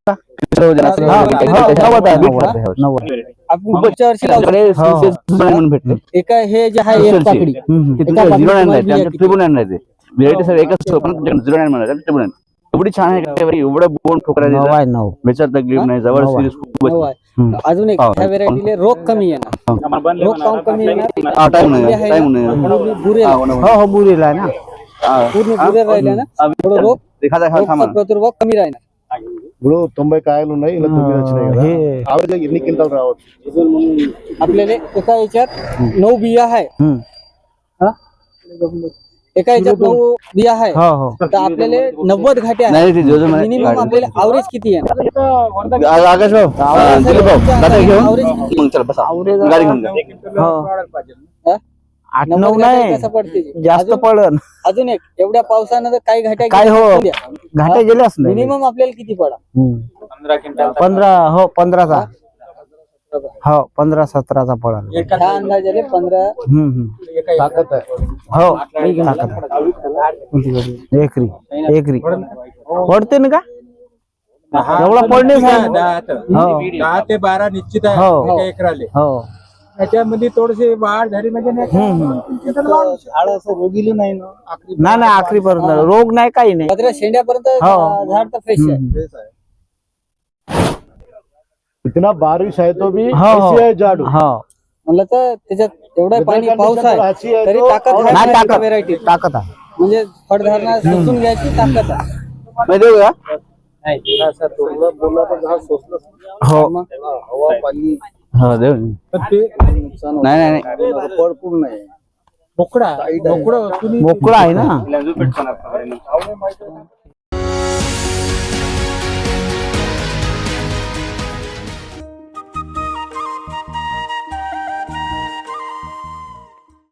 एका हे जे आहे एक पाकडी व्हेरायटी सर एकच पण 09 म्हणायचं ट्रिपल 9 एवढी छान आहे, एवढं बोन ठोकरा बेचार तकलीफ नाही, जवळ सिरीज खूप. अजून एक ह्या व्हेरायटीले रोग कमी येणार, रोग काम कमी येणार, बुरेला ना पूर्ण बुरे राहिल्या ना, थोडं रोग प्रादुर्भाव कमी राहणार. ఇప్పుడు 90 కాయలు ఉన్నాయి, ఇలా 9 వచ్చినాయి కదా. ఆవరేజ్ ఎన్ని క్వింటాల్ రావచ్చు? आपल्याला एका याच्यात 9 बिया आहे, एका याच्यात 9 बिया आहे, तर आपल्याला 90 घाटे आहे. मिनिमम आपल्याला ॲव्हरेज किती येणार? आकाश भाऊ मग चल बसा गाडी घेऊन जा. 8-9 नाही, कसं पडते जास्त पडन. अजून एक एवढ्या पावसानं तर काही घाट्या काय हो घाटे गेलेच नाही. मिनिमम आपल्याला किती पडा? 15 हो 15चा हो 15-17चा पडा. ह्या अंदाजाने 15 ताकद आहे. हो एकरी एकरी पडते ना का? एवढा पडणेच आहे. 10 ते 12 निश्चित आहे एका एकराले. हो त्याच्यामध्ये थोडेसे वाढ झाली म्हणजे झाड असं रोगीलं नाही ना, नाही आखरी पर्यंत रोग नाही, काही नाही. 15 शेंड्यापर्यंत झाड तर फ्रेश आहे. इतना बारिश है तो भी हो, ऐसी है झाडू. म्हणलं तर त्याच्यात एवढा पाणी पाऊस आहे तरी ताकद नाही, आहे व्हेरायटी, ताकद आहे. म्हणजे फळधारणा सोसून घ्यायची ताकद आहे. माहिती का? हो हवा पाणी हो देऊ. नाही भरपूर नाही, मोकळा मोकळा आहे ना.